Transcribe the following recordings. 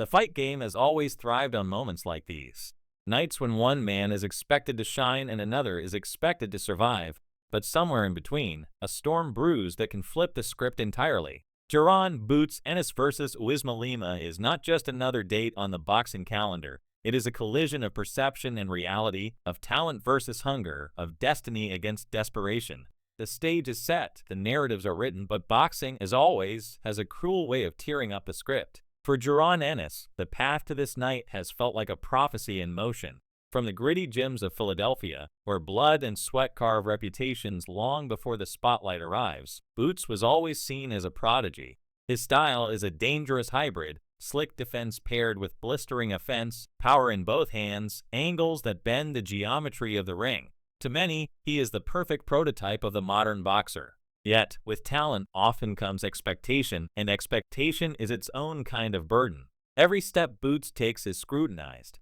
The fight game has always thrived on moments like these. Nights when one man is expected to shine and another is expected to survive, but somewhere in between, a storm brews that can flip the script entirely. Jaron Ennis versus Uisma Lima is not just another date on the boxing calendar. It is a collision of perception and reality, of talent versus hunger, of destiny against desperation. The stage is set, the narratives are written, but boxing, as always, has a cruel way of tearing up the script. For Jaron Ennis, the path to this night has felt like a prophecy in motion. From the gritty gyms of Philadelphia, where blood and sweat carve reputations long before the spotlight arrives, Boots was always seen as a prodigy. His style is a dangerous hybrid, slick defense paired with blistering offense, power in both hands, angles that bend the geometry of the ring. To many, he is the perfect prototype of the modern boxer. Yet, with talent often comes expectation, and expectation is its own kind of burden. Every step Boots takes is scrutinized.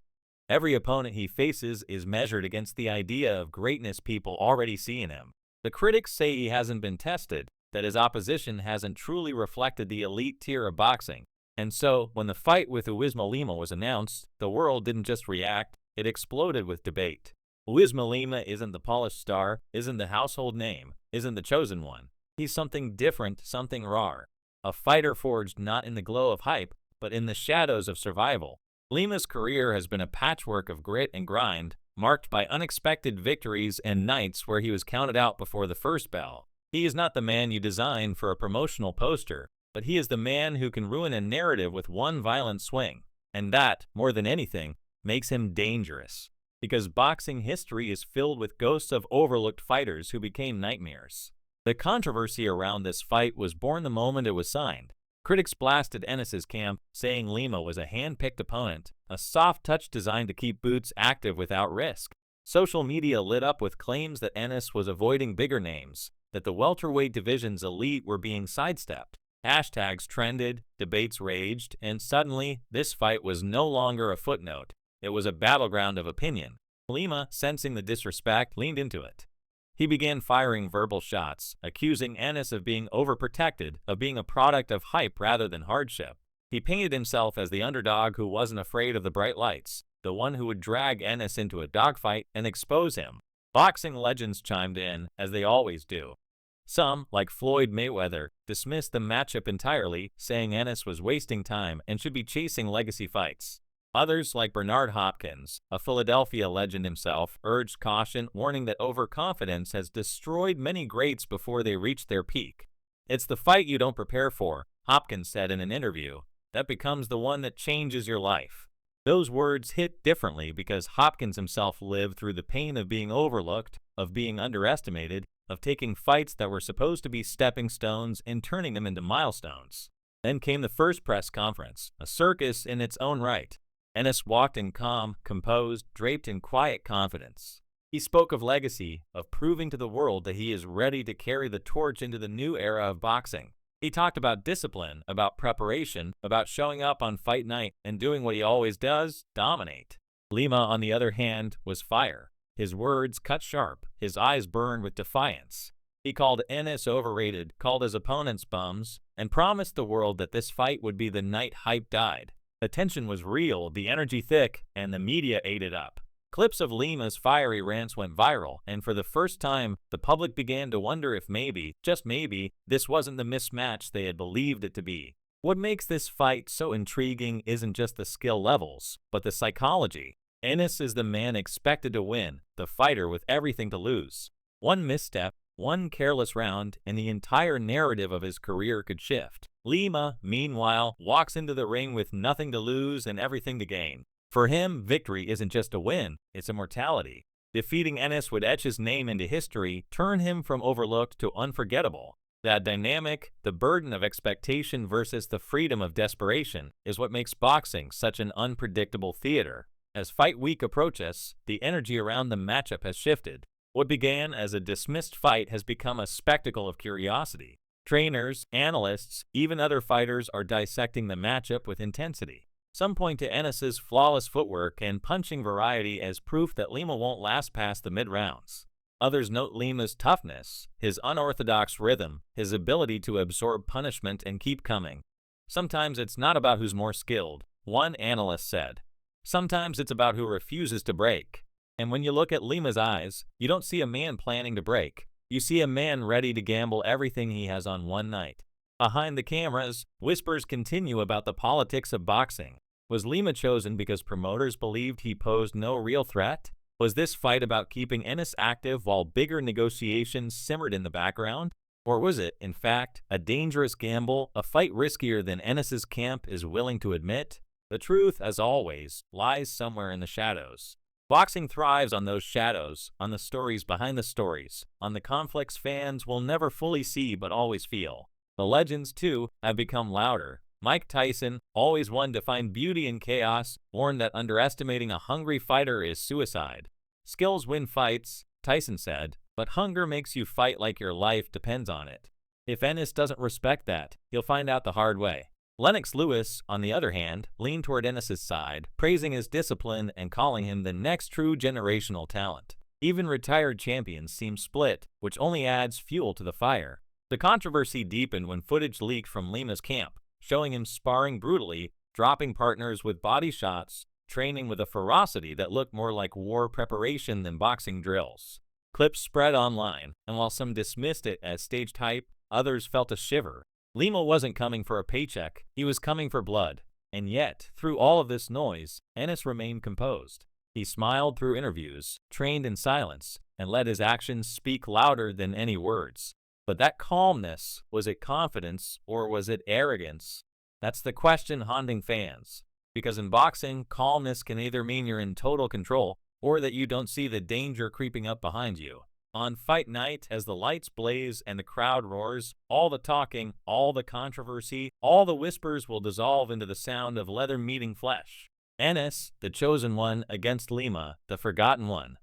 Every opponent he faces is measured against the idea of greatness people already see in him. The critics say he hasn't been tested, that his opposition hasn't truly reflected the elite tier of boxing. And so, when the fight with Uisma Lima was announced, the world didn't just react, it exploded with debate. Uisma Lima isn't the polished star, isn't the household name, isn't the chosen one. He's something different, something raw. A fighter forged not in the glow of hype, but in the shadows of survival. Lima's career has been a patchwork of grit and grind, marked by unexpected victories and nights where he was counted out before the first bell. He is not the man you design for a promotional poster, but he is the man who can ruin a narrative with one violent swing. And that, more than anything, makes him dangerous. Because boxing history is filled with ghosts of overlooked fighters who became nightmares. The controversy around this fight was born the moment it was signed. Critics blasted Ennis's camp, saying Lima was a hand-picked opponent, a soft touch designed to keep Boots active without risk. Social media lit up with claims that Ennis was avoiding bigger names, that the welterweight division's elite were being sidestepped. Hashtags trended, debates raged, and suddenly, this fight was no longer a footnote. It was a battleground of opinion. Lima, sensing the disrespect, leaned into it. He began firing verbal shots, accusing Ennis of being overprotected, of being a product of hype rather than hardship. He painted himself as the underdog who wasn't afraid of the bright lights, the one who would drag Ennis into a dogfight and expose him. Boxing legends chimed in, as they always do. Some, like Floyd Mayweather, dismissed the matchup entirely, saying Ennis was wasting time and should be chasing legacy fights. Others, like Bernard Hopkins, a Philadelphia legend himself, urged caution, warning that overconfidence has destroyed many greats before they reach their peak. "It's the fight you don't prepare for," Hopkins said in an interview, "that becomes the one that changes your life." Those words hit differently because Hopkins himself lived through the pain of being overlooked, of being underestimated, of taking fights that were supposed to be stepping stones and turning them into milestones. Then came the first press conference, a circus in its own right. Ennis walked in calm, composed, draped in quiet confidence. He spoke of legacy, of proving to the world that he is ready to carry the torch into the new era of boxing. He talked about discipline, about preparation, about showing up on fight night and doing what he always does, dominate. Lima, on the other hand, was fire. His words cut sharp, his eyes burned with defiance. He called Ennis overrated, called his opponents bums, and promised the world that this fight would be the night hype died. The tension was real, the energy thick, and the media ate it up. Clips of Lima's fiery rants went viral, and for the first time, the public began to wonder if maybe, just maybe, this wasn't the mismatch they had believed it to be. What makes this fight so intriguing isn't just the skill levels, but the psychology. Ennis is the man expected to win, the fighter with everything to lose. One misstep, one careless round, and the entire narrative of his career could shift. Lima, meanwhile, walks into the ring with nothing to lose and everything to gain. For him, victory isn't just a win, it's immortality. Defeating Ennis would etch his name into history, turn him from overlooked to unforgettable. That dynamic, the burden of expectation versus the freedom of desperation, is what makes boxing such an unpredictable theater. As fight week approaches, the energy around the matchup has shifted. What began as a dismissed fight has become a spectacle of curiosity. Trainers, analysts, even other fighters are dissecting the matchup with intensity. Some point to Ennis's flawless footwork and punching variety as proof that Lima won't last past the mid-rounds. Others note Lima's toughness, his unorthodox rhythm, his ability to absorb punishment and keep coming. Sometimes it's not about who's more skilled, One analyst said. Sometimes it's about who refuses to break. And when you look at Lima's eyes, you don't see a man planning to break. You see a man ready to gamble everything he has on one night. Behind the cameras, whispers continue about the politics of boxing. Was Lima chosen because promoters believed he posed no real threat? Was this fight about keeping Ennis active while bigger negotiations simmered in the background? Or was it, in fact, a dangerous gamble, a fight riskier than Ennis's camp is willing to admit? The truth, as always, lies somewhere in the shadows. Boxing thrives on those shadows, on the stories behind the stories, on the conflicts fans will never fully see but always feel. The legends, too, have become louder. Mike Tyson, always one to find beauty in chaos, warned that underestimating a hungry fighter is suicide. Skills win fights, Tyson said, but hunger makes you fight like your life depends on it. If Ennis doesn't respect that, he'll find out the hard way. Lennox Lewis, on the other hand, leaned toward Ennis's side, praising his discipline and calling him the next true generational talent. Even retired champions seem split, which only adds fuel to the fire. The controversy deepened when footage leaked from Lima's camp, showing him sparring brutally, dropping partners with body shots, training with a ferocity that looked more like war preparation than boxing drills. Clips spread online, and while some dismissed it as staged hype, others felt a shiver. Lima wasn't coming for a paycheck, he was coming for blood. And yet, through all of this noise, Ennis remained composed. He smiled through interviews, trained in silence, and let his actions speak louder than any words. But that calmness, was it confidence or was it arrogance? That's the question haunting fans. Because in boxing, calmness can either mean you're in total control or that you don't see the danger creeping up behind you. On fight night, as the lights blaze and the crowd roars, all the talking, all the controversy, all the whispers will dissolve into the sound of leather meeting flesh. Ennis, the chosen one, against Lima, the forgotten one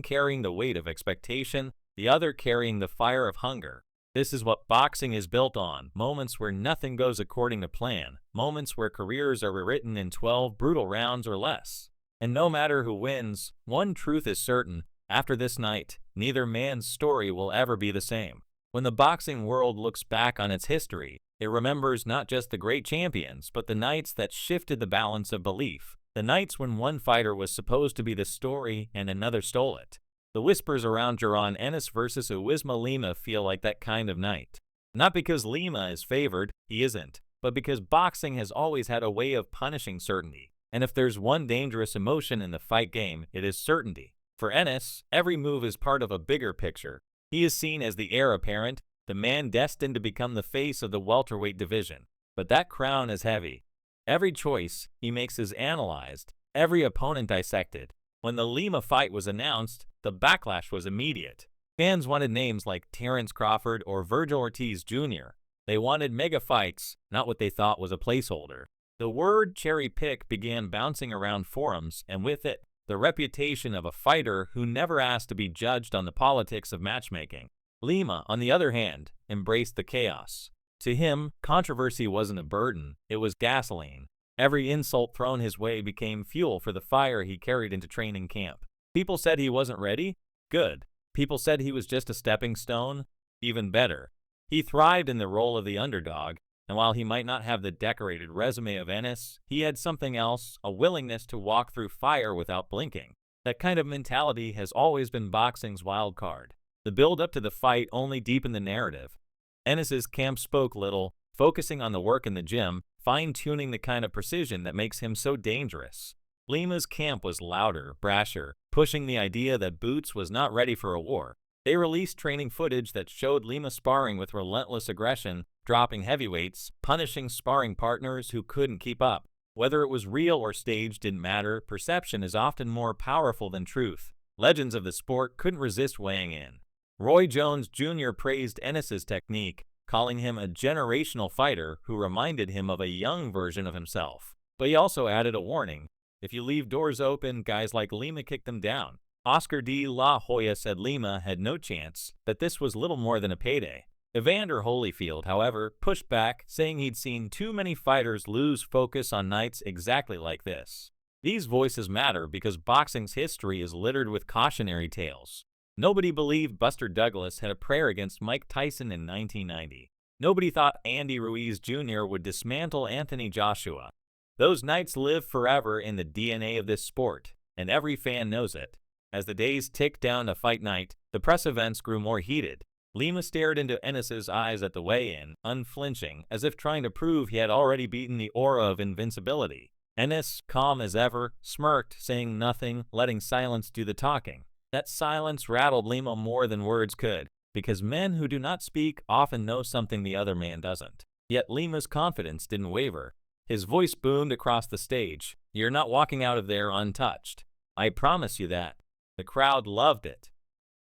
carrying the weight of expectation, the other carrying the fire of hunger. This is what boxing is built on, moments where nothing goes according to plan, moments where careers are rewritten in 12 brutal rounds or less. And no matter who wins, one truth is certain. After this night, neither man's story will ever be the same. When the boxing world looks back on its history, it remembers not just the great champions, but the nights that shifted the balance of belief. The nights when one fighter was supposed to be the story and another stole it. The whispers around Jaron Ennis versus Uisma Lima feel like that kind of night. Not because Lima is favored, he isn't, but because boxing has always had a way of punishing certainty. And if there's one dangerous emotion in the fight game, it is certainty. For Ennis, every move is part of a bigger picture. He is seen as the heir apparent, the man destined to become the face of the welterweight division. But that crown is heavy. Every choice he makes is analyzed, every opponent dissected. When the Lima fight was announced, the backlash was immediate. Fans wanted names like Terrence Crawford or Virgil Ortiz Jr. They wanted mega fights, not what they thought was a placeholder. The word cherry pick began bouncing around forums, and with it, the reputation of a fighter who never asked to be judged on the politics of matchmaking. Lima, on the other hand, embraced the chaos. To him, controversy wasn't a burden, it was gasoline. Every insult thrown his way became fuel for the fire he carried into training camp. People said he wasn't ready? Good. People said he was just a stepping stone? Even better. He thrived in the role of the underdog, and while he might not have the decorated resume of Ennis, he had something else, a willingness to walk through fire without blinking. That kind of mentality has always been boxing's wild card. The build-up to the fight only deepened the narrative. Ennis's camp spoke little, focusing on the work in the gym, fine-tuning the kind of precision that makes him so dangerous. Lima's camp was louder, brasher, pushing the idea that Boots was not ready for a war. They released training footage that showed Lima sparring with relentless aggression, dropping heavyweights, punishing sparring partners who couldn't keep up. Whether it was real or staged didn't matter, perception is often more powerful than truth. Legends of the sport couldn't resist weighing in. Roy Jones Jr. praised Ennis's technique, calling him a generational fighter who reminded him of a young version of himself. But he also added a warning. If you leave doors open, guys like Lima kick them down. Oscar de la Hoya said Lima had no chance, that this was little more than a payday. Evander Holyfield, however, pushed back, saying he'd seen too many fighters lose focus on nights exactly like this. These voices matter because boxing's history is littered with cautionary tales. Nobody believed Buster Douglas had a prayer against Mike Tyson in 1990. Nobody thought Andy Ruiz Jr. would dismantle Anthony Joshua. Those nights live forever in the DNA of this sport, and every fan knows it. As the days ticked down to fight night, the press events grew more heated. Lima stared into Ennis's eyes at the weigh-in, unflinching, as if trying to prove he had already beaten the aura of invincibility. Ennis, calm as ever, smirked, saying nothing, letting silence do the talking. That silence rattled Lima more than words could, because men who do not speak often know something the other man doesn't. Yet Lima's confidence didn't waver. His voice boomed across the stage. "You're not walking out of there untouched. I promise you that." The crowd loved it.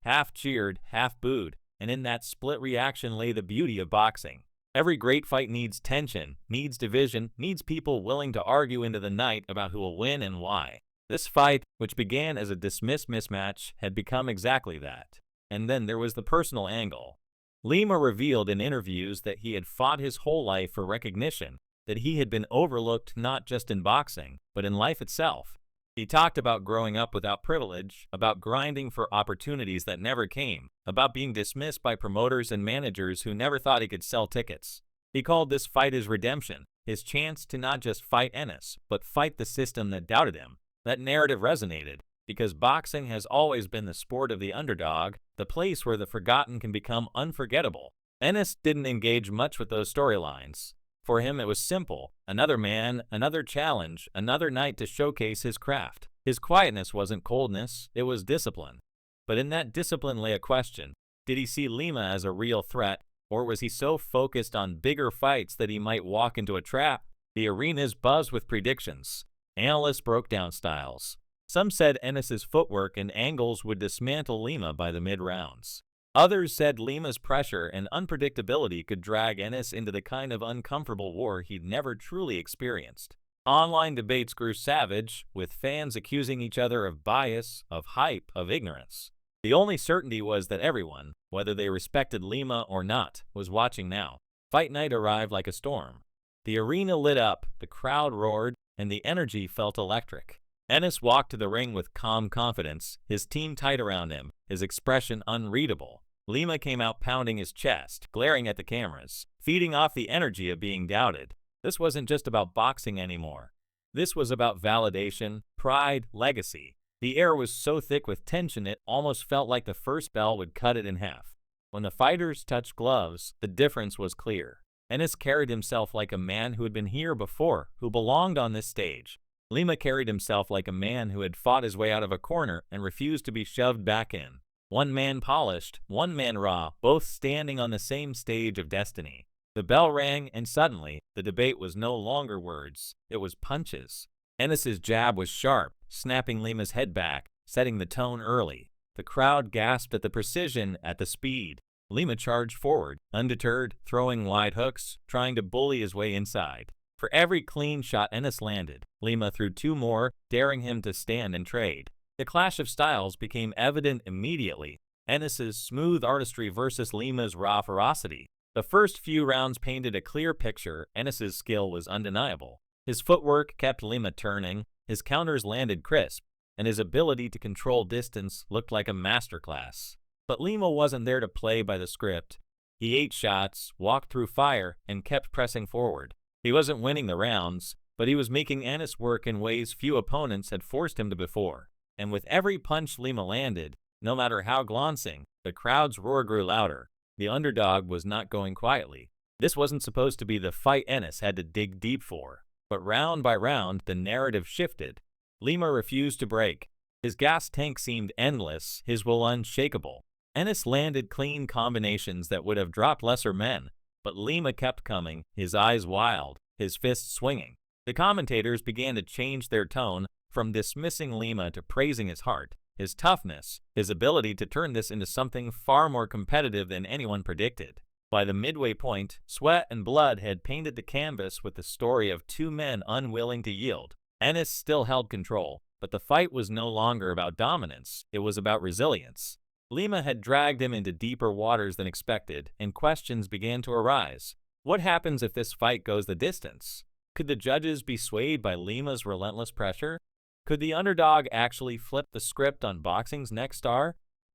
Half cheered, half booed, and in that split reaction lay the beauty of boxing. Every great fight needs tension, needs division, needs people willing to argue into the night about who will win and why. This fight, which began as a dismissed mismatch, had become exactly that. And then there was the personal angle. Lima revealed in interviews that he had fought his whole life for recognition, that he had been overlooked not just in boxing, but in life itself. He talked about growing up without privilege, about grinding for opportunities that never came, about being dismissed by promoters and managers who never thought he could sell tickets. He called this fight his redemption, his chance to not just fight Ennis, but fight the system that doubted him. That narrative resonated, because boxing has always been the sport of the underdog, the place where the forgotten can become unforgettable. Ennis didn't engage much with those storylines. For him, it was simple. Another man, another challenge, another night to showcase his craft. His quietness wasn't coldness, it was discipline. But in that discipline lay a question. Did he see Lima as a real threat, or was he so focused on bigger fights that he might walk into a trap? The arenas buzzed with predictions. Analysts broke down styles. Some said Ennis's footwork and angles would dismantle Lima by the mid-rounds. Others said Lima's pressure and unpredictability could drag Ennis into the kind of uncomfortable war he'd never truly experienced. Online debates grew savage, with fans accusing each other of bias, of hype, of ignorance. The only certainty was that everyone, whether they respected Lima or not, was watching now. Fight night arrived like a storm. The arena lit up, the crowd roared, and the energy felt electric. Ennis walked to the ring with calm confidence, his team tight around him, his expression unreadable. Lima came out pounding his chest, glaring at the cameras, feeding off the energy of being doubted. This wasn't just about boxing anymore. This was about validation, pride, legacy. The air was so thick with tension it almost felt like the first bell would cut it in half. When the fighters touched gloves, the difference was clear. Ennis carried himself like a man who had been here before, who belonged on this stage. Lima carried himself like a man who had fought his way out of a corner and refused to be shoved back in. One man polished, one man raw, both standing on the same stage of destiny. The bell rang, and suddenly, the debate was no longer words, it was punches. Ennis's jab was sharp, snapping Lima's head back, setting the tone early. The crowd gasped at the precision, at the speed. Lima charged forward, undeterred, throwing wide hooks, trying to bully his way inside. For every clean shot Ennis landed, Lima threw two more, daring him to stand and trade. The clash of styles became evident immediately. Ennis's smooth artistry versus Lima's raw ferocity. The first few rounds painted a clear picture. Ennis's skill was undeniable. His footwork kept Lima turning, his counters landed crisp, and his ability to control distance looked like a masterclass. But Lima wasn't there to play by the script. He ate shots, walked through fire, and kept pressing forward. He wasn't winning the rounds, but he was making Ennis work in ways few opponents had forced him to before. And with every punch Lima landed, no matter how glancing, the crowd's roar grew louder. The underdog was not going quietly. This wasn't supposed to be the fight Ennis had to dig deep for. But round by round, the narrative shifted. Lima refused to break. His gas tank seemed endless, his will unshakable. Ennis landed clean combinations that would have dropped lesser men, but Lima kept coming, his eyes wild, his fists swinging. The commentators began to change their tone, from dismissing Lima to praising his heart, his toughness, his ability to turn this into something far more competitive than anyone predicted. By the midway point, sweat and blood had painted the canvas with the story of two men unwilling to yield. Ennis still held control, but the fight was no longer about dominance, it was about resilience. Lima had dragged him into deeper waters than expected, and questions began to arise. What happens if this fight goes the distance? Could the judges be swayed by Lima's relentless pressure? Could the underdog actually flip the script on boxing's next star?